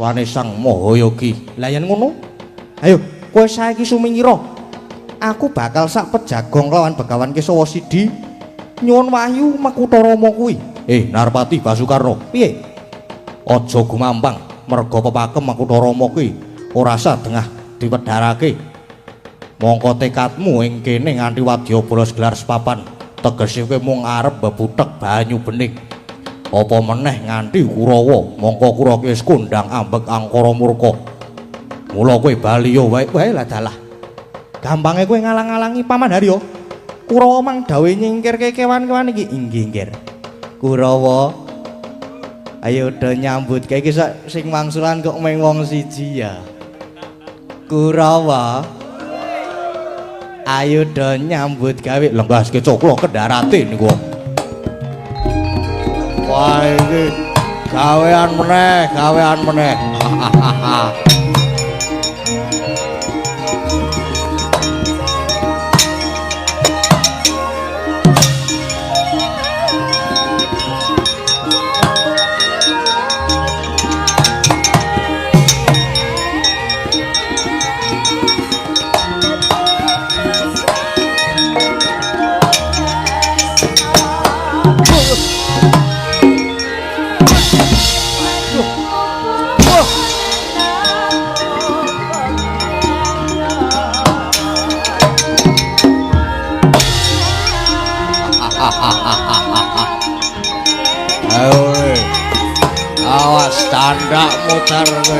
yuswane Sang Mahayogi. Lah yen ngono, ayo kowe saiki sumingira. Aku bakal sak pejagong lawan Begawan Kesawa Sidi nyuwun wahyu Makutha Rama kuwi. Narpati Basukarna, piye? Aja gumampang merga pepakem Makutha Rama kuwi ora sadengah diwedharake. Mongko tekadmu ing kene nganti wadyabala gelar sepapan, tegese kowe mung arep bebutek banyu bening. Apa meneh nganti Kurawa, mongko Kurawa wis kondhang ambek angkara murka. Mula kowe baliya wae lah dalah. Gampange kowe ngalang-alangi Paman Harya. Kurawa mang dawuh nyingkirke kewan-kewan iki. Inggih, nggih. Kurawa, ayo do nyambutke iki sing wangsulan kok mung wong siji ya. Kurawa, ayo do nyambut gawe lenggaske coklo kendarate niku. Wah iki gawean meneh. Awas tandak muter kowe.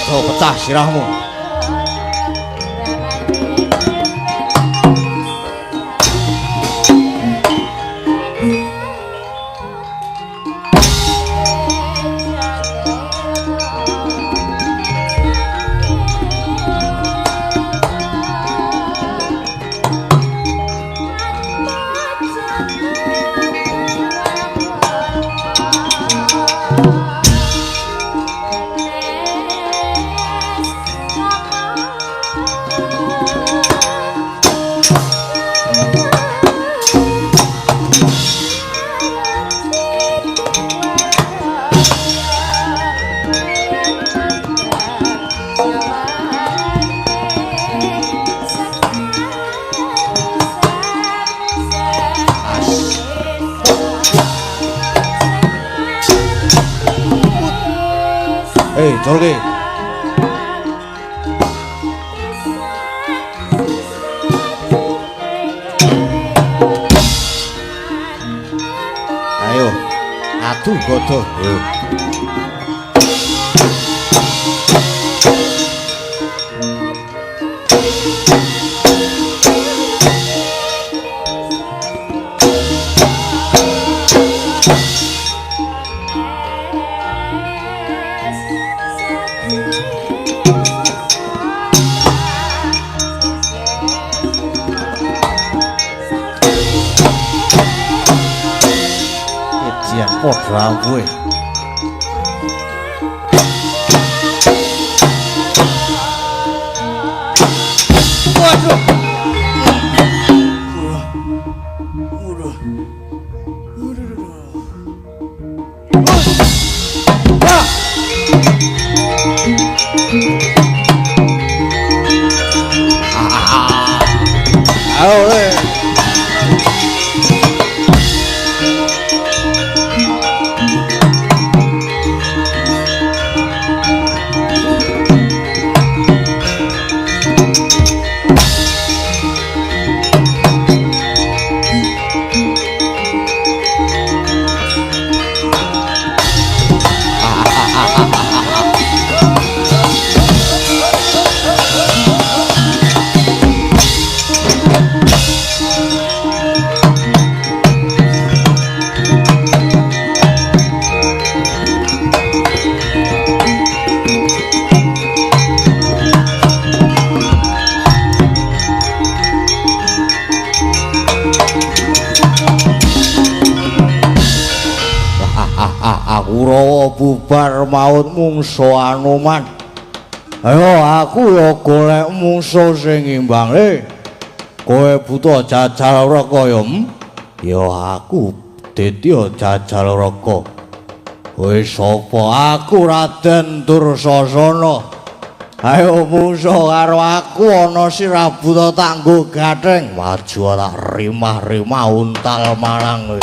Aduh, pecah sirahmu. Jolke. Ayo, adu godo. Ayo. Podra kowe. Waduh. Kurawa bubar maut mungsu Anoman. Ayo aku ya golek mungsu sing imbang. Kowe butuh jajal raka ya? Ya aku Detya Jajal Raka. Kowe sapa? Aku Raden Dursasana. Ayo mungsu karo aku ana sirah buta tanggo gatheng. Maju tak rimah-rimah untal marang kowe.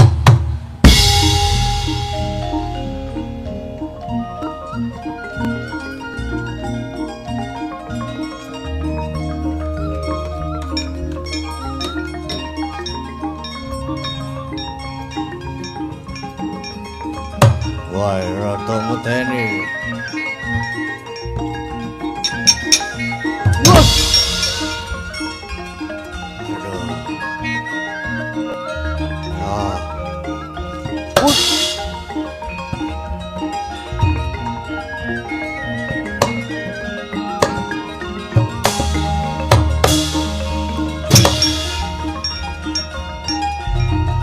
Wah, rada medeni. Wah. Aduh. Ya.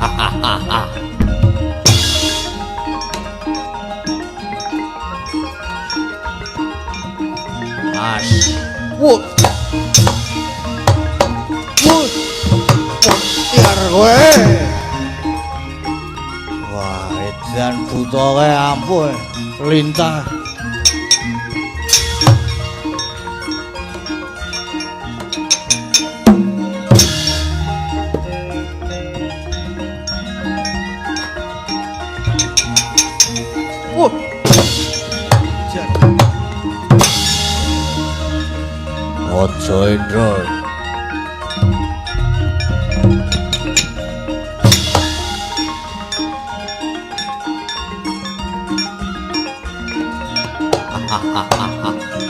Hahaha. Mas. Wuh. Wuh. Biar kowe. Wah, edan buta kowe ampun, lintah. Wuh. Ojo Indra.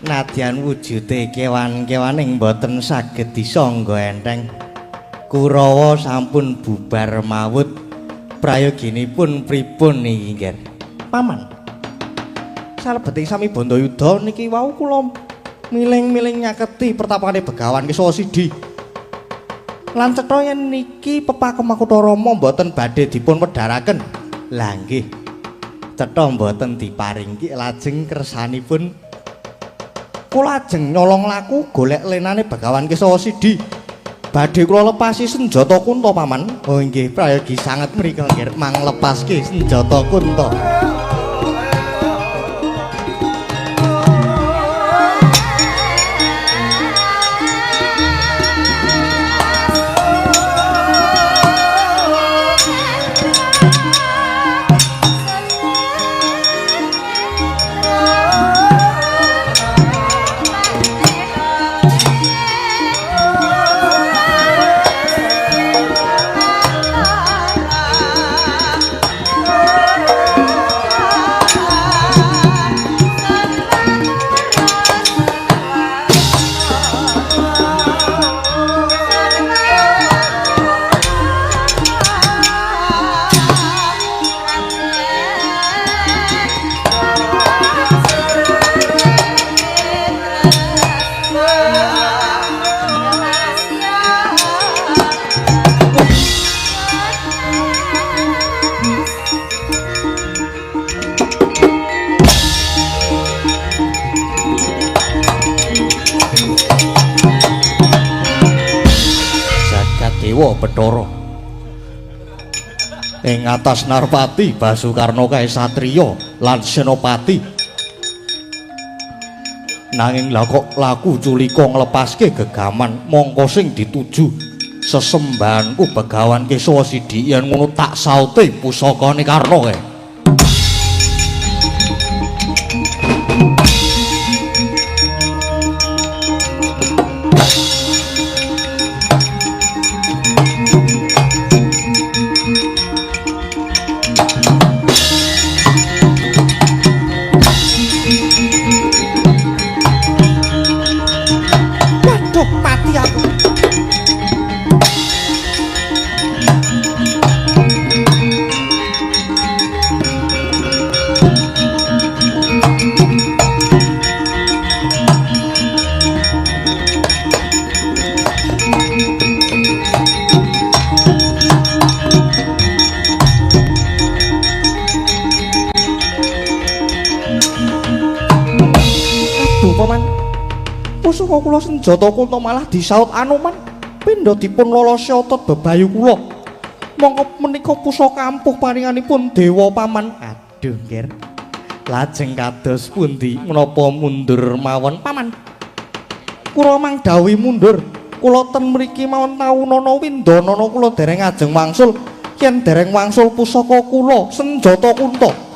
Nadyan wujude kewan-kewaning boten saged disangga enteng. Kurawa sampun bubar mawut. Prayoginipun pripun niki, Nger? Paman. Salebeting sami Bandayuda niki wau kula miling-miling nyaketi pertapakane Begawan Kesawasidi. Lan cetha yen niki pepakem Makutha Rama mboten badhe dipun wedharaken. Lah nggih. Cetha mboten diparingki lajeng kersanipun kula ajeng nyolong laku golek lenane Begawan Kesawasidi. Badhe kula lepasi senjata Kunta paman. Oh nggih, prayogi sanget mriku nggih mang lepaske senjata Kunta. Bathara ing atas Narpati Basukarna kae satriya lan senopati nanging laku culika nglepaske gegaman mongko sing dituju sesembahanku Begawan Kesawasidi yen ngono tak saute pusakane Karna kae. Pusaka kula senjata Kunta malah disaut Anoman pindha dipun lolosi otot bebayu kula. Mongko menika pusaka ampuh paringanipun dewa paman. Aduh, Nger. Lajeng kados pundi menapa mundur mawon paman? Kula mang dawuh mundur. Kula ten mriki mawon taunana windanana kula dereng ajeng wangsul. Yen dereng wangsul pusaka kula senjata Kunta.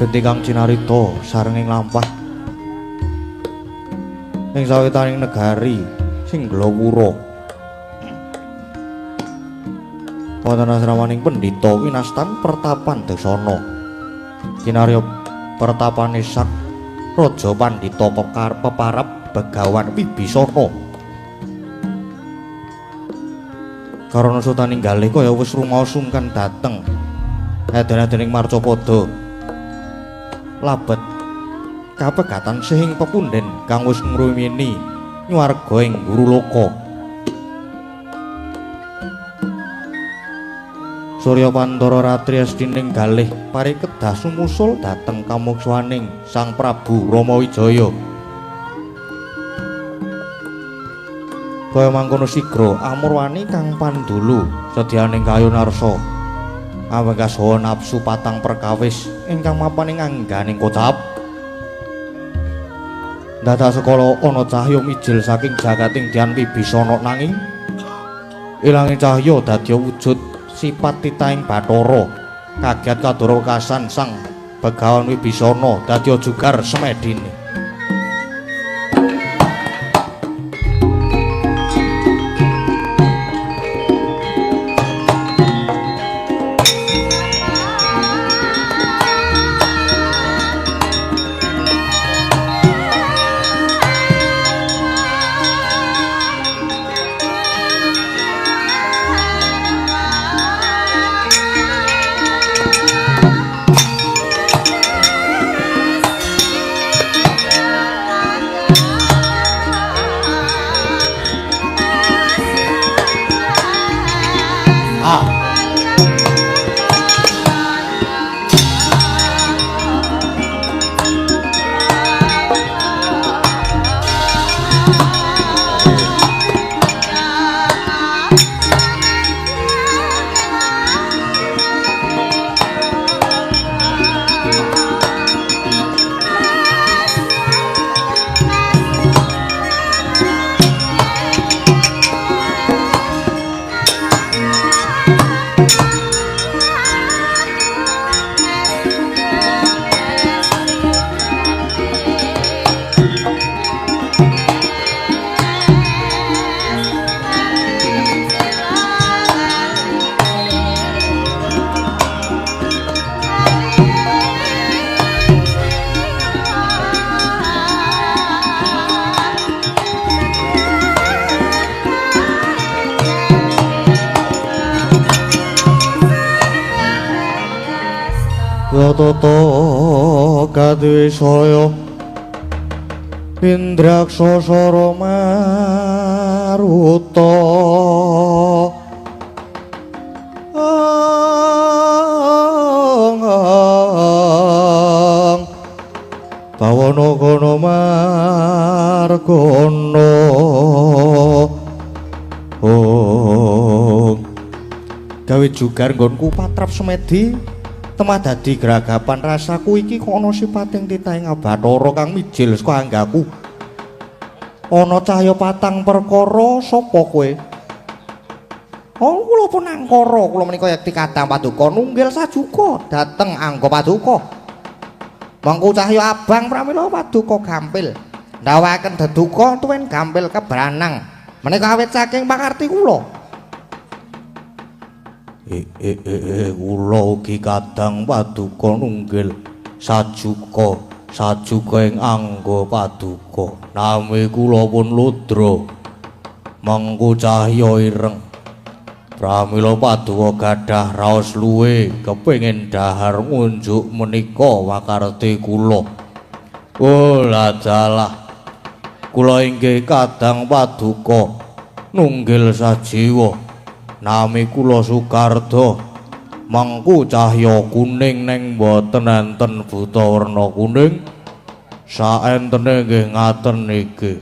genti kang cinarita sarenging lampah ing sawetaning negari sing glawura wonten asramaning pendhita winastan Pertapan Dasana kinarya pertapane sak raja pandhita peparap Begawan Wibisana karana sutaning galih kaya wis rumaos sungkan dateng edan-edaning Marcapada labet kapegatan sing pepunden kang wis ngrumini nyuwarga ing Guruloka Surya Pandara Ratri Astining galih parikedah sumusul dhateng kamuksaning Sang Prabu Ramawijaya kaya mangkono sigra amurwani kang pandulu sedyaning kayunarsa awegas hawa nafsu patang perkawis ingkang mapan ing angganing kocap dadak sekala ana cahya mijil saking jagating Dyan Wibisana nanging ilanging cahya dadya wujud sipat titahing Bathara kaget kadoro kasan Sang Begawan Wibisana dadya jugar semedine Tata kadwisaya Indraksasara Maruta Bawana kono margana gawe jugar nggonku patrap semedi temah dadi gragapan rasaku iki kok ana sipating titahing Bathara kang mijil saka anggaku ana cahya patang perkara sapa kowe kula pun angkara kula menika yekti kadang paduka nunggil sajuka dhateng angga paduka mangku cahya abang pramila paduka gampil ndawaken deduka tuwin gampil kebranang menika awit saking pakarti kula kula ugi kadang paduka nunggil sajuka ing angga paduka nami kula pun Ludra mangku cahya ireng pramila paduka gadah raos luwe kepengin dahar ngunjuk menika wakarti kula dalah kula inggih kadang paduka nunggil sajiwa nami kula Sukarda mangku cahya kuning ning boten enten buta werna kuning saentene nggih ngaten niki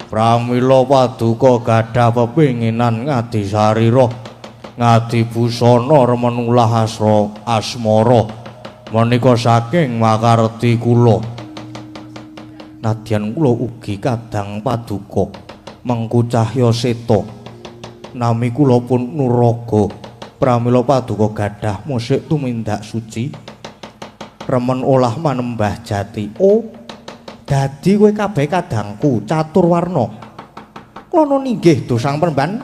pramila paduka gadah pepinginan ngadi sarira ngadi busana remen ulah asmara menika saking makarti kula nadyan kula ugi kadang paduka mengku cahya seta nami kula pun Nuraga pramila paduka gadah musik tumindak suci remen olah manembah jati. Oh, dadi kowe kabeh kadangku caturwarna. Kula ninggih dosang peremban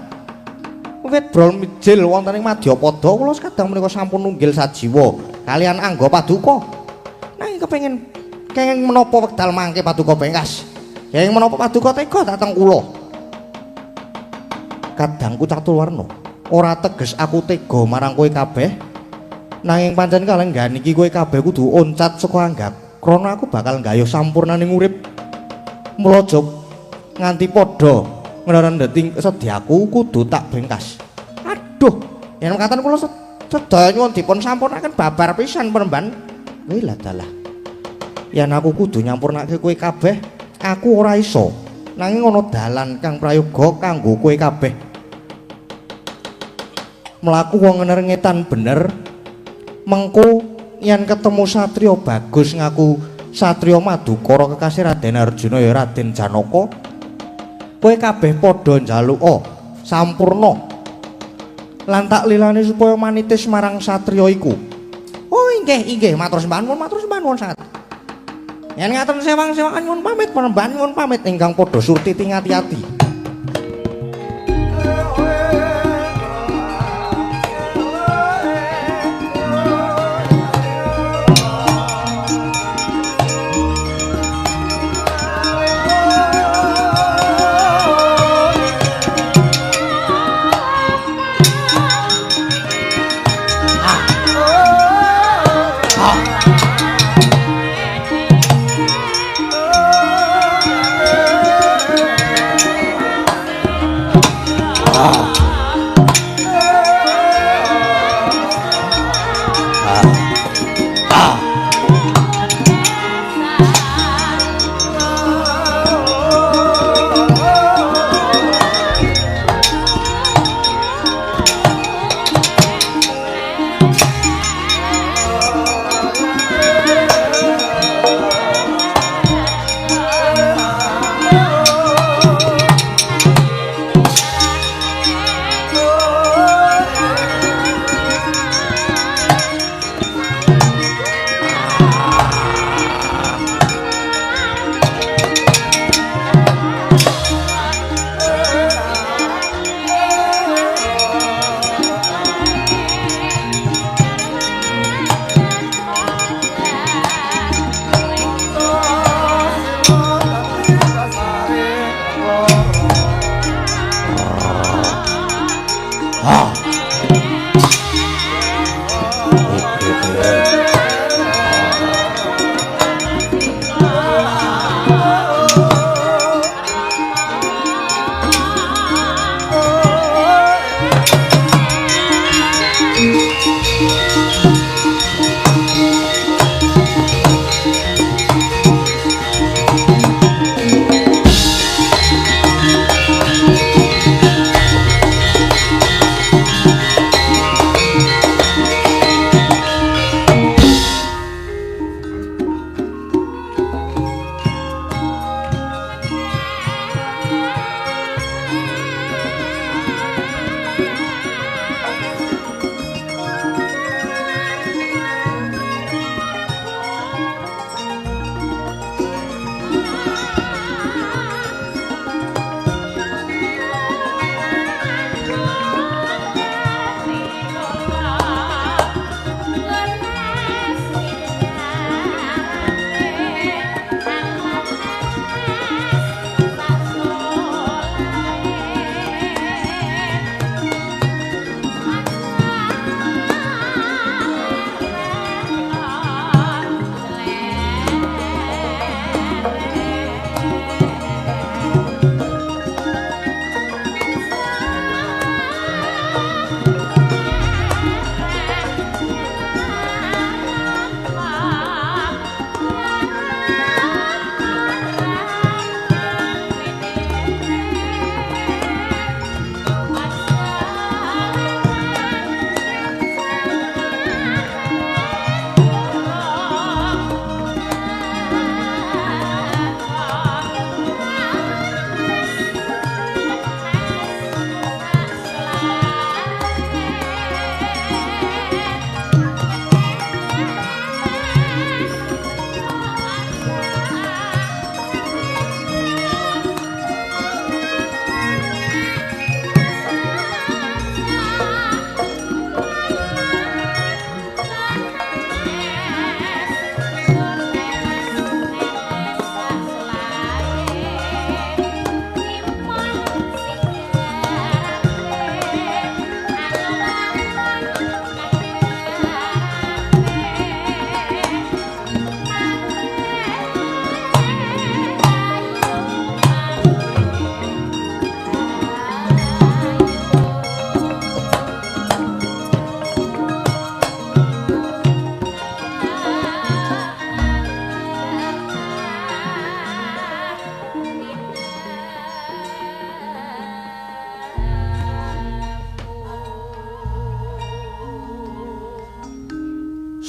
wit brol mijil wonten ing Madyapada kula kadang menika sampun nunggil sajiwa kalian angga paduka. Nanging kenging menapa wekdal mangke paduka bengkas. Kenging menapa paduka tega dhateng kula. Kadangku caturwarna. Ora teges aku tega marang kowe kabeh. Nanging pancen kalenggan iki kowe kabeh kudu oncat saka anggap. Krana aku bakal nggayuh sampurnaning urip. Mula jog nganti padha ngrendheting sedyaku kudu tak bengkas. Aduh, yen mekaten kula sedaya nyuwun dipun sampurnaken babar pisan peremban. Wih dalah. Yen aku kudu nyampurnake kowe kabeh, aku ora iso. Nanging ana dalan kang prayoga kanggo kowe kabeh. Mlaku wong ngerengetan bener mengko yen ketemu satriya bagus ngaku satriya Madukara kekasih Raden Arjuna ya Raden Janaka kowe kabeh padha njaluka sampurna lan tak lilani supaya manitis marang satriya iku. Oh inggih matur sembah nuwun sanget. Yen ngaten sewang-sewangan nyuwun pamit penemban nyuwun pamit ingkang padha surti ati-ati.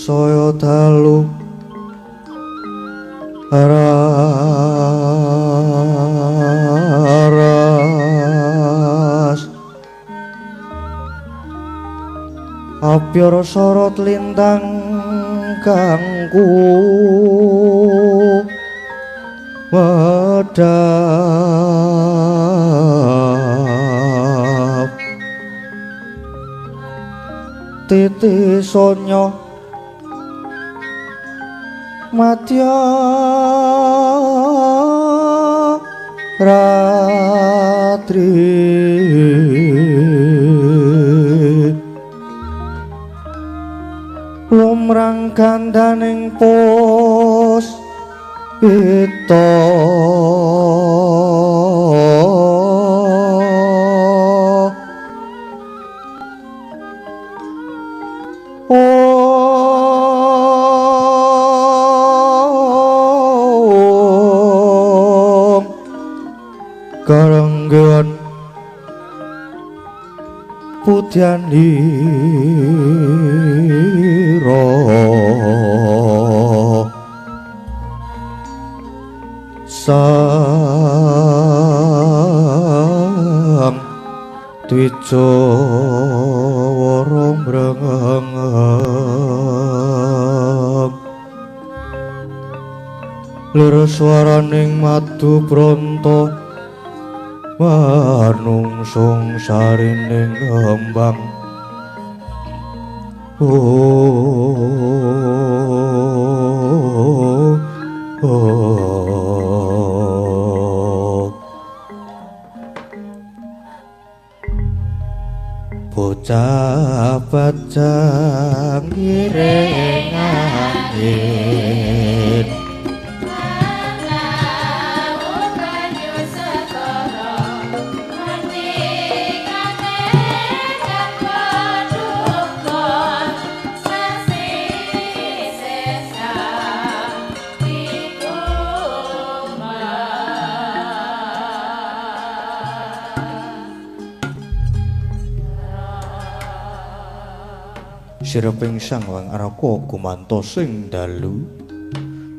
saya dalu aras apyara sorot lintang kangku medhap titi sonya madya ratri lumrang gandaning pos pita karanggan putyanira sang twijawara mrengeng lir swaraning madu branta manungsung sarining kembang bocah bajang ireng angin sireping sang wang araka gumanto sing dalu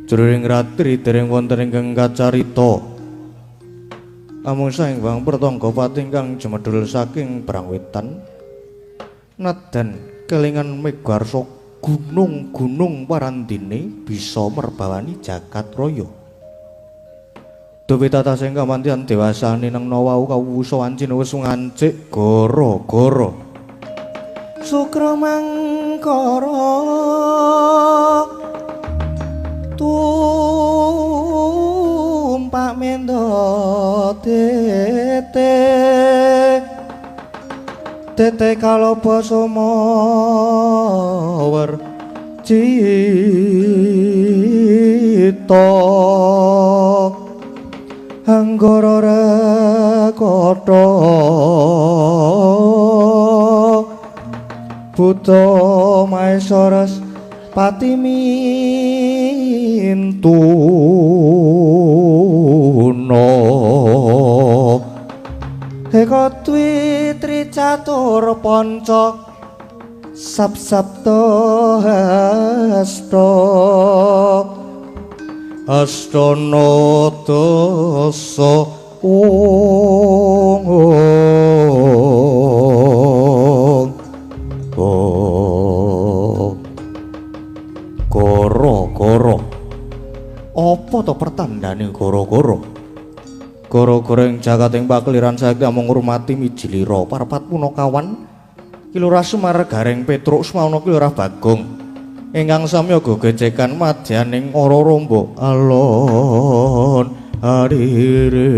jroning ratri dereng wonten ingkang kacarita amung saing wang pertangga patingkang jemedhul saking Brangwetan nadan kelingan megarsa gunung-gunung parandine bisa merbawani jagat raya duwe tata sing kamantian dewasane nang nawau kawusa wancina wis ngancik gara-gara Sukra mangkara tumpak mendo tete kaloba somawer cita anggara rekata Buta Maesaras Patimintuna Eka Dwi Tricatur Panca Sab-sabta hasta Astana dasa Goro-goro apa to pertandane goro-goro goro-goreng jagating pakliran saiki amung ngurmati miji lira parapat punakawan Kilurah Sumargareng Petruk Smauna Kilurah Bagong ingkang samya gegecekan madyaning ora rombo alon arire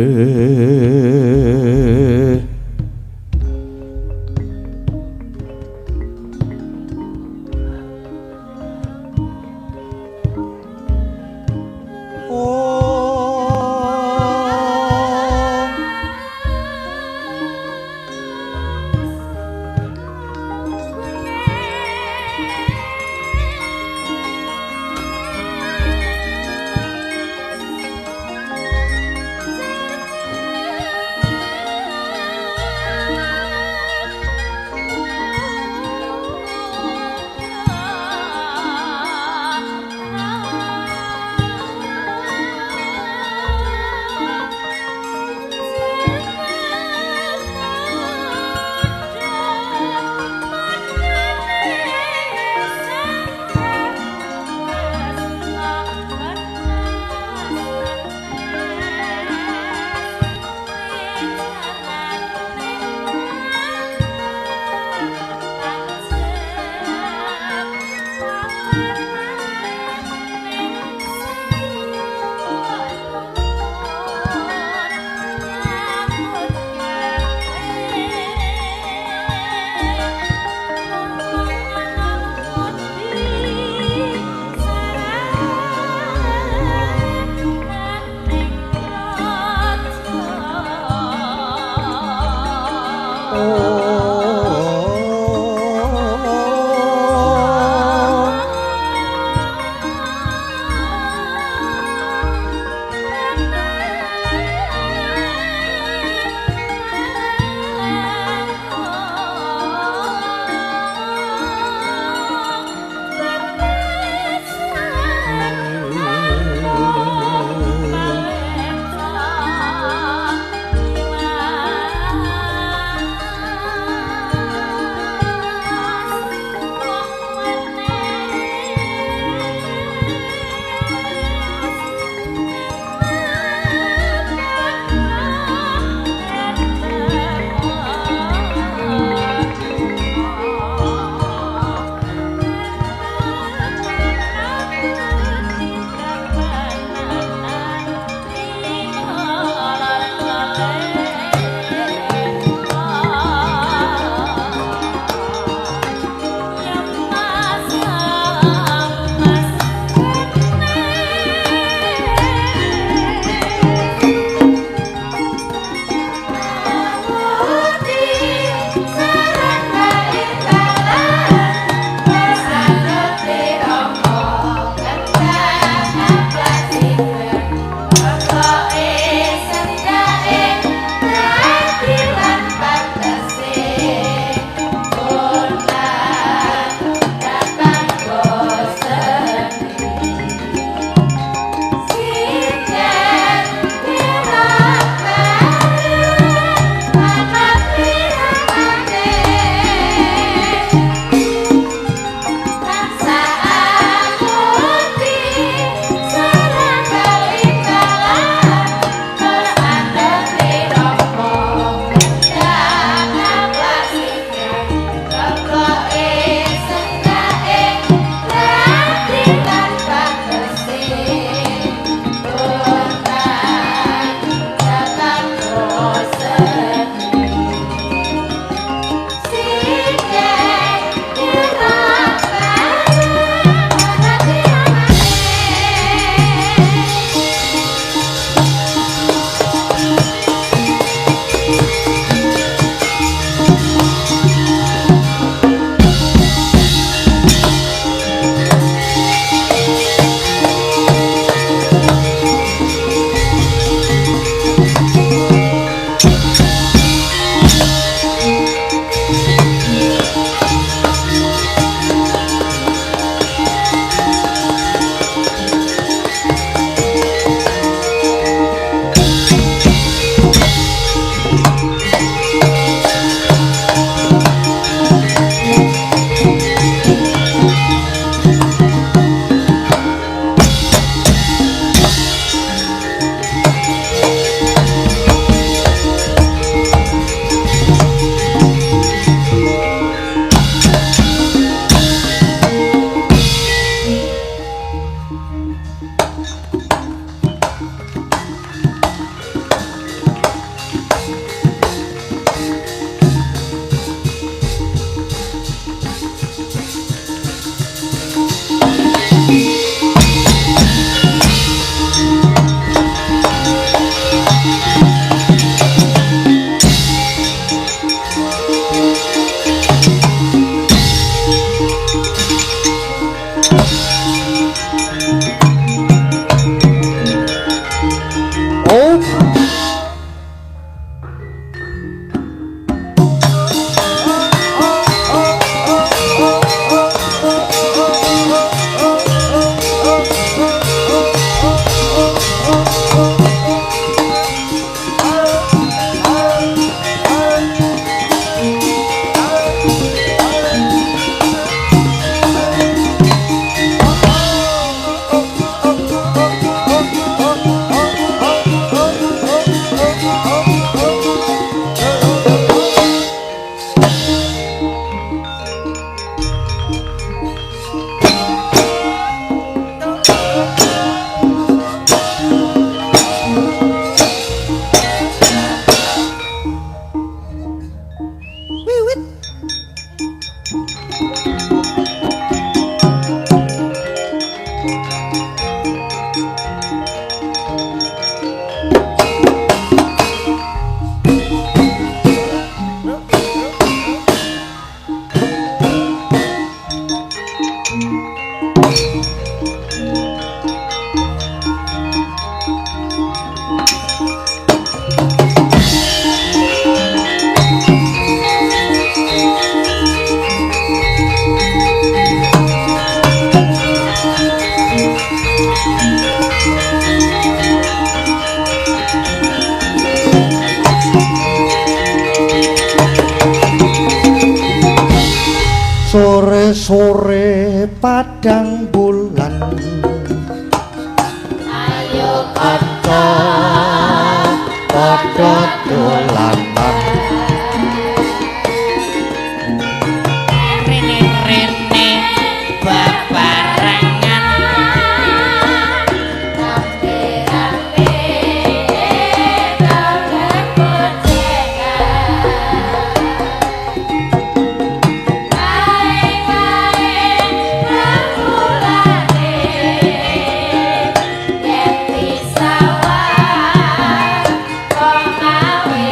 Sore-sore padang bulan Ayo padha padha dolanan rene-rene bebarengan rame-rame dalam boncengan kae-kae remulane yen disawah kok mawe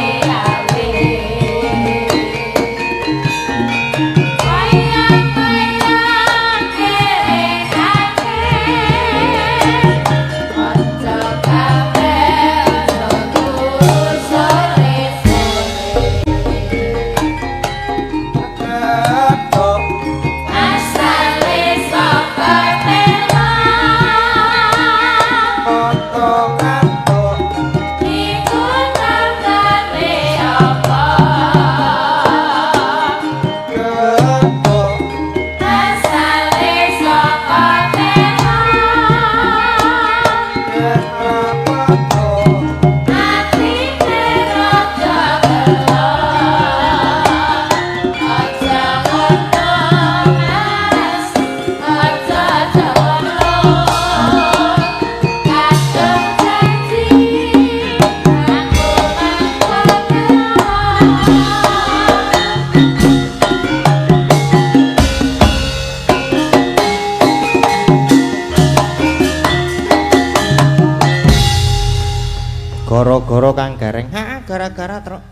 gara-gara Kang Gareng. Heeh, gara-gara truk.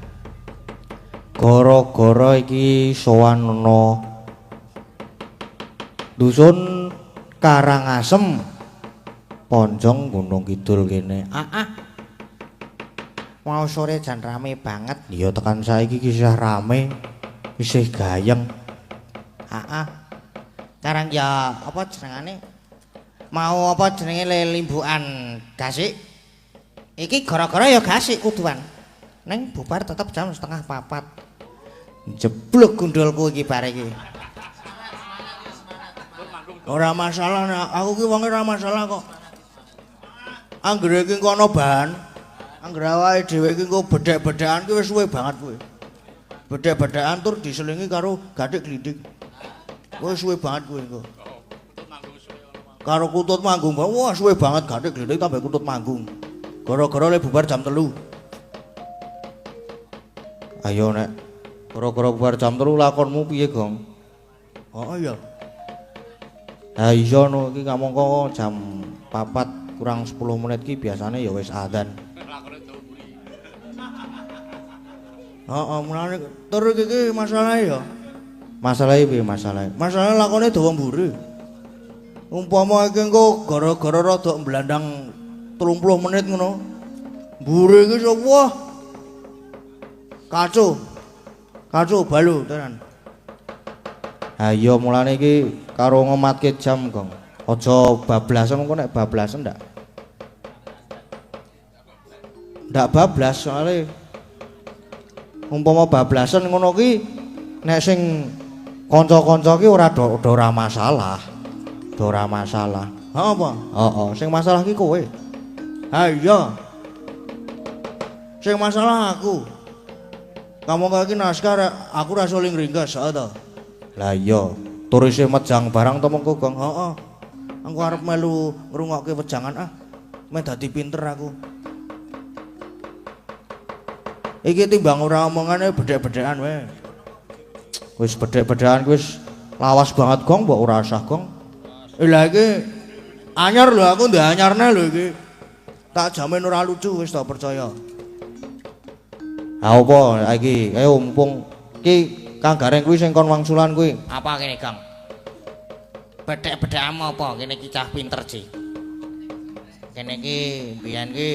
Gara-gara iki sowan ana dusun Karangasem. Ponjong Gunung Kidul kene. Mau sore jan rame banget. Ya tekan saiki kisah rame, isih gayeng. Sekarang ya apa jenengane? Mau apa jenenge limbukan gasik? Iki gara-gara ya gasik kuduan. Neng bubar tetep jam 3:30. Jeblok gundulku iki bare iki. Ora masalah nek aku ki wong ora masalah kok. Anggere iki kono bahan. Anggere awake dhewe iki engko bedhek-bedhekan ki wis suwe banget kuwi. Bedhek-bedhekan tur diselingi karo gathik glindik. Wis suwe banget kuwi engko. Karo kutut manggung, wah suwe banget gathik glindik tambah kutut manggung. Gara-gara le bubar jam 3. Ayo nek gara-gara bubar jam 3 lakonmu piye, Gong? Oh iya. Ha iya no iki kamangka jam 4 kurang 10 menit ki biasane ya wis adzan. Heeh, mulane tur iki masalah ya. Masalahe piye masalahe? Masalah lakone dawa mburi. Umpama iki engko gara-gara rada mblandang 30 menit ngono. Mburi iki wah. Kacau. Kacau balu tenan. Ha iya mulane iki karo ngomatke jam, Gong. Aja bablasan engko nek bablasan ndak. Ndak bablas soalnya umpama bablasan ngono ki nek sing kanca-kanca ki ora ora masalah. Ora masalah. Ha apa? Heeh, sing masalah ki kowe. Ha iya. Sing masalah aku. Kamu kaki naskah aku ra soling ringkas ta. Lah iya, tur isih mejang barang to mengko, Gong. Heeh. Aku arep melu ngrungokke wejangan Meh dadi pinter aku. Iki timbang ora omongane bedhek-bedhekan wae. Wis bedhek-bedhekan wis lawas banget, Gong, mbok ora usah, Gong. Lah iki anyar lho aku ndek anyarne lho iki. Tak jamin ora lucu wis tak percaya. Ha apa iki? Ayo mumpung ki Kang Gareng kuwi sing kon wangsulan kuwi. Apa kene, Kang? Bedhek-bedhekmu apa? Kene iki cah pinter, Ji. Kene iki mbiyen ki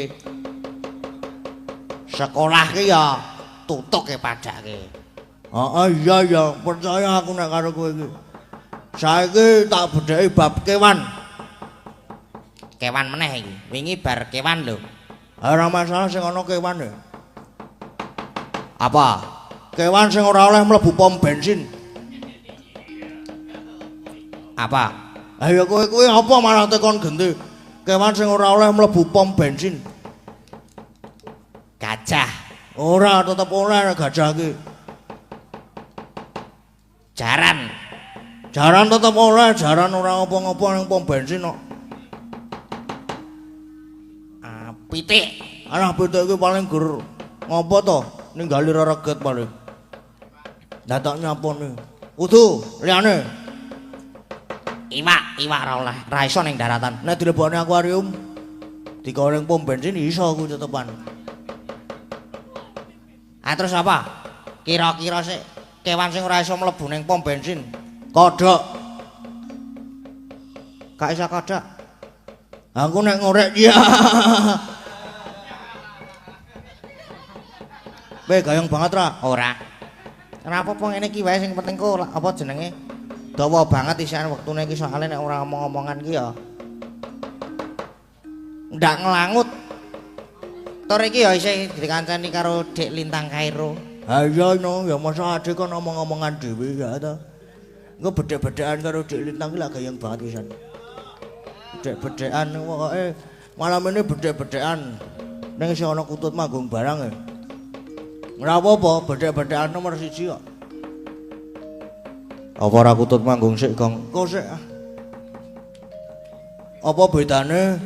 sekolah ki ya tutuke padake. Heeh iya ya, percaya aku nek karo kowe iki. Saiki tak bedheki bab kewan. Kewan meneh iki. Wingi bar kewan lho. Ora masalah sing ana kewan e. Apa? Kewan sing ora oleh mlebu pom bensin. Apa? Ayo kowe kuwi apa malah tekon genti? Kewan sing ora oleh mlebu pom bensin. Gajah. Ora tetep oleh gajah iki. Jaran. Jaran tetep oleh, jaran ora apa-apa ning pom bensin kok. Pitik. Alah pitik iki paling ger ngopo to? Ninggali rereget paling. Dadak nyapone. Kudu liyane. Iwak ra iso ning daratan. Nek dilebokne akuarium digoreng pom bensin iso aku tetepan. Terus apa? Kira-kira sik kewan sing ora iso mlebu ning pom bensin. Kodhok. Gak iso kodhok. Aku nek ngorek ya. Be gayeng banget ra? Ora. Ora apa-apa ngene iki wae sing penting ku apa jenenge? Dawa banget isian wektune iki soalnya nek ora omong-omongan ki ya. Ndak ngelangut. Tur iki ya isih dikancani karo Dik Lintang Kairo. Ha iya no, ya masa adik kon omong-omongan dhewe ya ta. Engko bedhek-bedhekan karo Dik Lintang ki lak gayeng banget pisan. Bedhek-bedhekan pokoke malam ini bedhek-bedhekan. Ning sing ana kutut manggung barang e. Ora apa-apa, bedhek-bedhekan nomor 1 kok. Apa ora kutut manggung sik, Gong? Kok sik. Apa bedane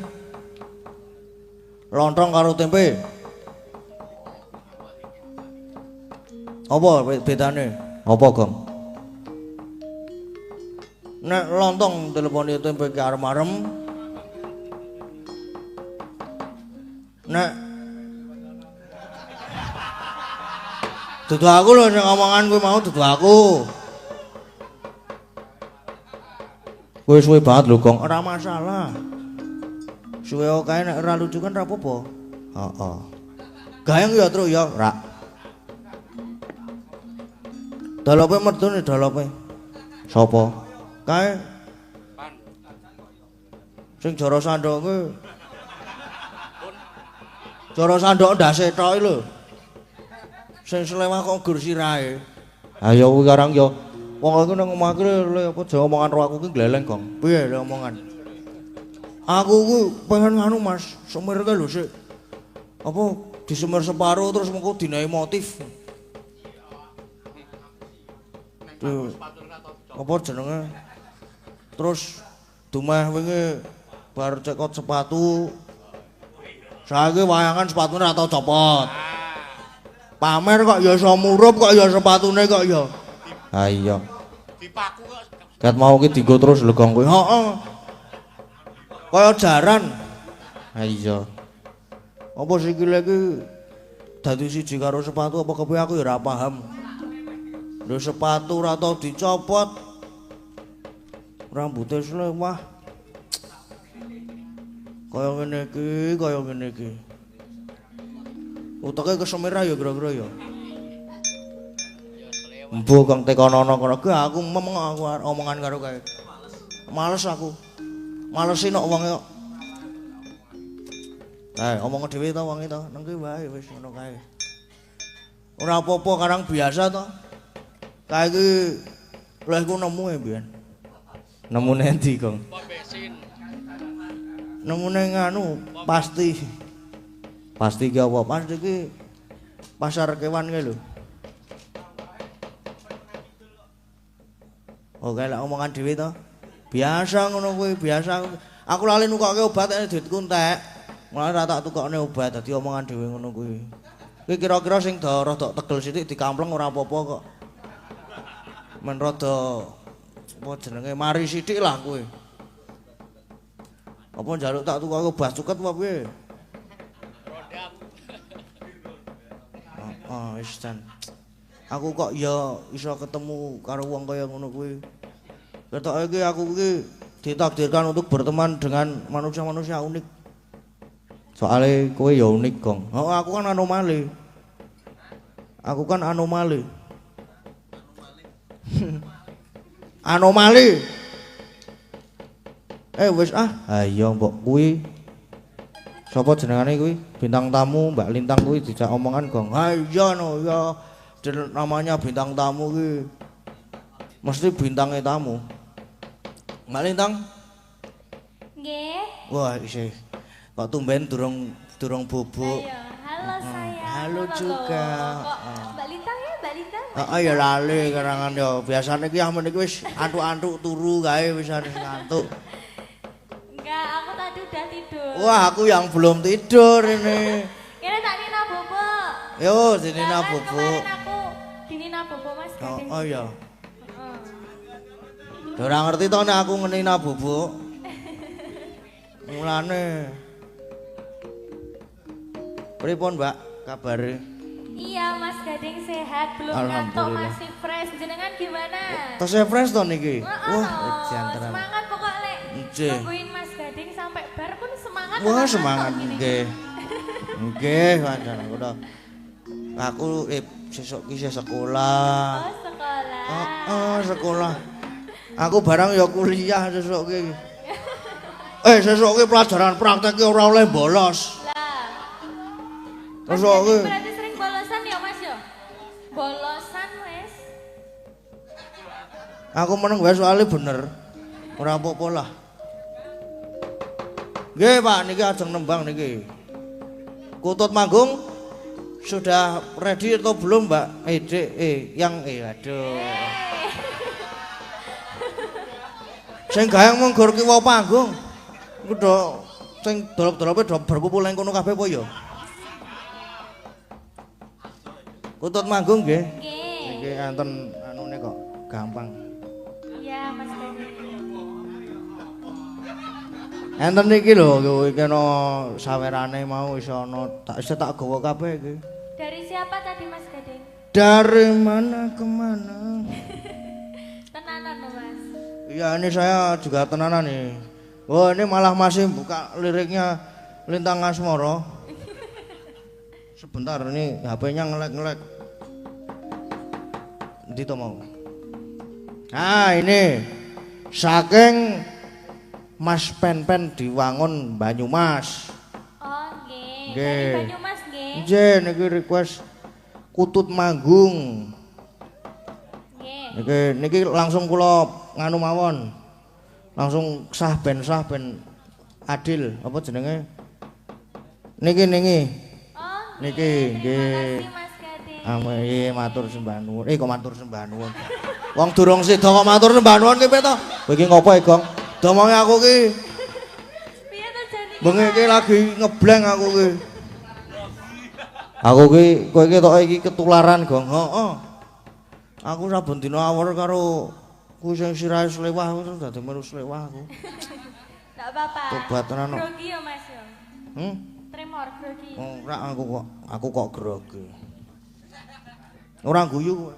lontong karo tempe? Apa bedane? Apa, Gong? Nek lontong teleponi tempe ki arem-arem. Nek Dudu aku lho sing omongan kowe mau dudu aku. Kowe suwe banget lho, Gong. Ora masalah. Suwe kae nek ora lucu kan ora apa-apa. Heeh. Gayeng ya tru ya. Ora. Dolope medune dolope. Sopo? Kae sing jara sandok kuwi. Jara sandok ndase tok lho. Sing selewah kok gur sirahe. Ayo kuwi karang yo. Wong aku nang omahku le apa jeng omongan ro aku ki gleleng, Gong. Piye lho omongan? Aku ku pengen nganu Mas, semir ke lho sik. Apa disemir separo terus mengko dinae motif. Tuh. Apa jenenge? Terus dumeh wingi bar cekot sepatu. Saiki wayangan sepatune ora tau copot. Pamer kok ya iso murup kok ya sepatune kok ya. Ha iya. Dipaku kok. Kat mau ki dienggo terus lho, Gong kowe. Heeh. Kaya jaran. Ha iya. Apa sikile iki dadi siji karo sepatu apa kepiye aku ya ora paham. Lho sepatu ora tau dicopot. Rambute selewah. Kaya ngene iki. Uteke kesemir ya kira-kira ya. Embuh Gong tekono-ono kono. Aku memeng aku omongan karo kae. Males aku. Malesi nek wonge kok. Omong dhewe to wonge to. Nang ki wae wis ngono kae. Ora apa-apa karang biasa to. Kae iki lehku nemu e mbiyen. Nemune endi, Gong? Nemune nganu pasti. Pasti ki apa? Pasti ki pasar kewan ki lho. Oh kae lek omongan dhewe to. Biasa ngono kuwi, biasa. Aku lali nukokke obat nek duitku entek. Mulane ora tak tukokne obat dadi omongan dhewe ngono kuwi. Kuwi kira-kira sing rada tegel sithik dikampleng ora apa-apa kok. Men rada apa jenenge mari sithik lah kuwi. Apa njaluk tak tukokke obat cuket apa piye? Wis jan. Aku kok ya iso ketemu karo wong kaya ngono kuwi. Ketoke iki aku iki ditakdirkan untuk berteman dengan manusia-manusia unik. Soale kowe ya unik, Gong. Oh, aku kan anomali. Aku kan anomali. Anomali. Wis ah. Ha iya, mbok kuwi. Sapa jenengane kuwi? Bintang tamu Mbak Lintang kuwi dijak omongan, Gong. Ha iya no ya. Namanya bintang tamu ki. Mesti bintangnya tamu. Mbak Lintang? Nggih. Wah, isih. Kok tumben durung bubuk. Ayo, halo sayang. Halo juga. Kok Mbak Lintang ya, Mbak Lintang? Heeh ya lali karangan ya. Biasane ki amen iki wis antuk-antuk turu kae wis ngantuk. Enggak, aku tadi udah tidur. Wah, aku yang belum tidur ini. Kira tak Nina Bobo. Yo, Nina Bobo. Kemarin aku di Nina Bobo Mas Gading. Oh iya. Heeh. Ora ngerti to nek aku ngenina bubuk. Mulane. Pripun, Mbak? Kabare? Iya, Mas Gading sehat, belum ngantuk, Alhamdulillah. masih fresh. Jenengan gimana? Tesih fresh to niki. Wah, jantenan. semangat pokoknya. Nggih. Nungguin Mas Gading sampai bar pun semangat. Wah, tenan semangat kok gini. nggih. Nggih, pancen aku to. Aku sesuk ki sekolah. Oh, sekolah. Sekolah. Aku barang ya kuliah sesuk ki. Sesuk ki pelajaran praktek ki ora oleh bolos. Lah. Mas Sesuk ki. Gading berarti sering bolosan ya, Mas ya? Bolosan wes. Aku meneng wae soalnya bener. Ora apa-apa lah. Nggih, Pak, niki ajeng nembang niki. Kutut manggung sudah ready atau belum, Mbak? Aduh. Sing gayeng mung gur kiwa panggung. Iku do sing dolop-dolope do berkumpul ning kono kabeh apa ya? Kutut manggung nggih. Nggih. Niki enten anune kok gampang. Iya, Mas Gading. Enten niki lho iki ana sawerane mau iso ana tak gawa kabeh iki. Dari siapa tadi Mas Gading? Dari mana ke mana? Tenanan loh Mas. Iya ini saya juga tenanan nih. Oh ini malah masih buka liriknya Lintang Asmoro. Sebentar ini HP-nya ngelek-ngelek. Nanti tuh mau. Nah ini saking Mas Pen-Pen Diwangun Banyumas. Oh nggih. Nggih. Dari Banyumas nggih. Nggih niki request Kutut Manggung. Nggih. Niki langsung kula nganu mawon. Langsung sah ben adil apa jenenge? Niki. Oh Niki nggih. Terima kasih Mas Gading. Amin matur sembah nuwun. Kok matur sembah nuwun. Wong durung sida kok matur sembah nuwun ki piye to? Kowe iki ngopo Gong? Domonge aku ki Piye to jane? bengi iki lagi ngebleng aku ki. Aku ki kowe iki tok iki ketularan Gong. Heeh. Aku saben dina awur karo ku sing sirahe slewah terus dadi melu slewah aku. Enggak apa-apa. Tobat tenan. Grogi ya Mas ya. Tremor grogi. Ora aku kok grogi. Ora guyu kowe.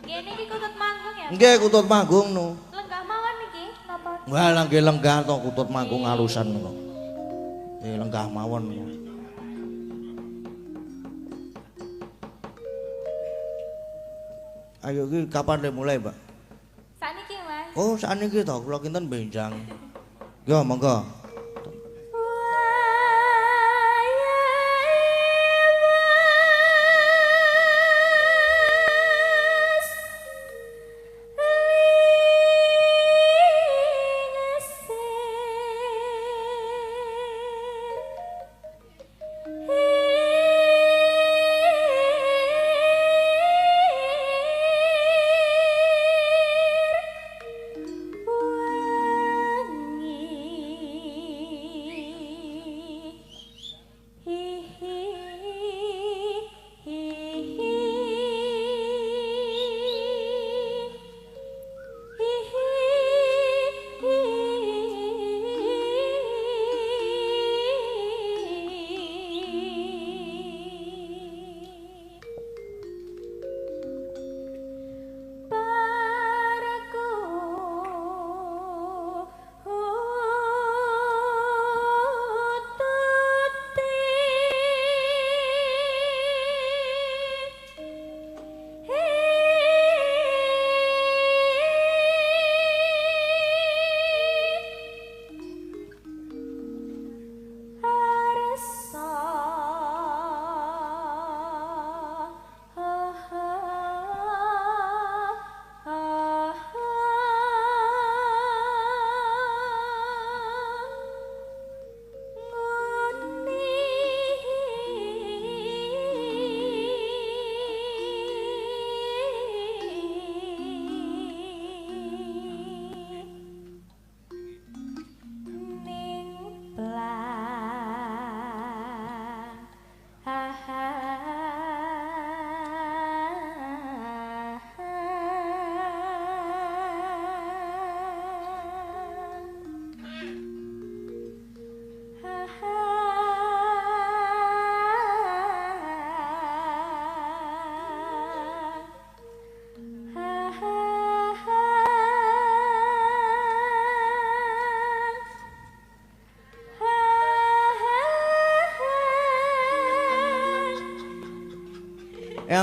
Nggih niki Kutut Manggung ya. Nggih Kutut Manggung no. Lenggah mawon niki napa? Wah nggih lenggah to Kutut Manggung alusan ngono. Lenggah mawon. Ayo ki kapan mulai, Mbak? Saniki Mas. Oh, sakniki to kula kinten benjang. Yo monggo.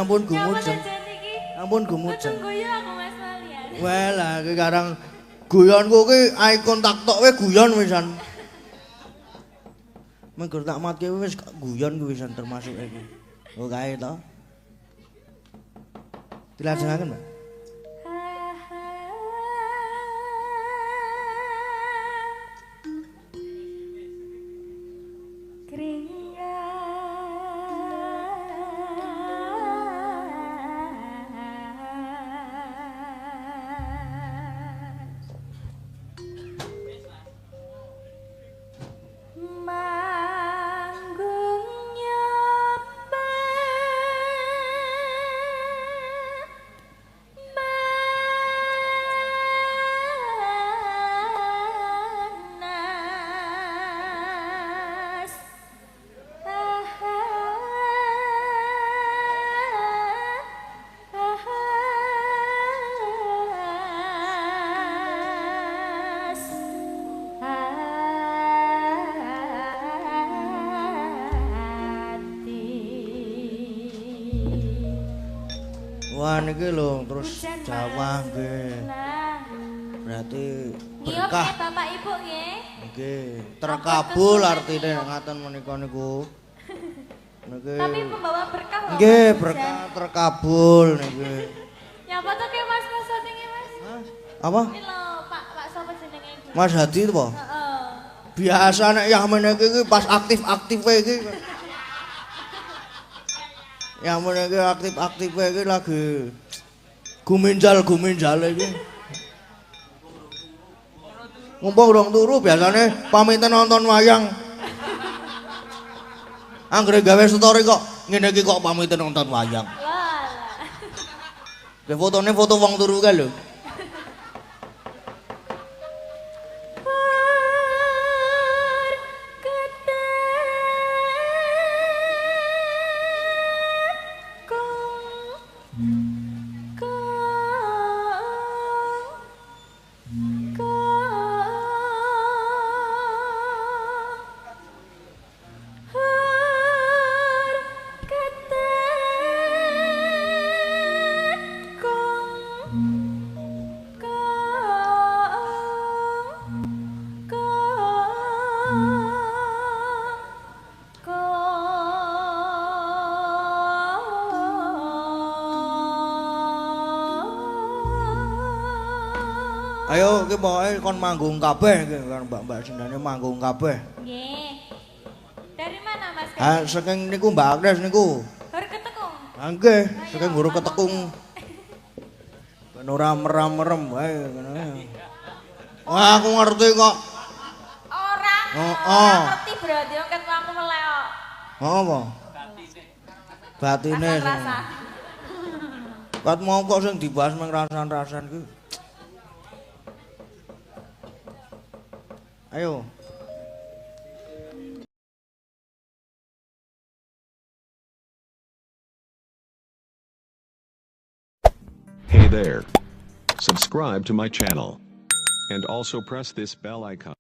Ampun gumujeng. Ampun gumujeng. Guyu aku Mas Malian. Wah lah iki karang guyonku ki eye contact tok wae guyon wisan. Mengger tak matke wis guyon ku wisan termasuk iki. Oh kae to. Dilajengaken, Mbak. Jawangan iki lho, terus Hujan, Mas. Jawa nggih. Lah. Berarti Ngiyup berkah. nggih Bapak Ibu nggih. Nggih, terkabul artine ngaten menika niku. Niki. Tapi pembawa berkah loh. Nggih, Mas, berkah hujan. terkabul niki. Nyapa tuh ke Mas maksudnya nggih Mas? Apa? Ini lho, Pak sapa jenenge iki? Mas Hadi itu po? Heeh. Biasa nek Yamin iki pas aktif-aktife iki. Yamin iki aktif-aktife iki lagi guminjal iki. Ngumpul urung turu biasane pamitan nonton wayang. Anggere gawe story kok ngene iki kok pamitan nonton wayang. Lah. Ke fotone foto wong turu kae lho. Ayo iki pokoke kon manggung kabeh iki kan Mbak Sindane manggung kabeh. Nggih. Dari mana Mas? Ah saking niku Mbak Agnes niku. Baru ketekung. Ah nggih, saking guru ketekung. Ben ora merem-merem wae ngono. Wah aku ngerti kok. Orang. Oh. Ngerti berarti ket aku melek. Apa? Batine. Rasa. Kat mau kok sing dibahas meng rasan-rasan ku. Ayo. Hey there. Subscribe to my channel. And also press this bell icon.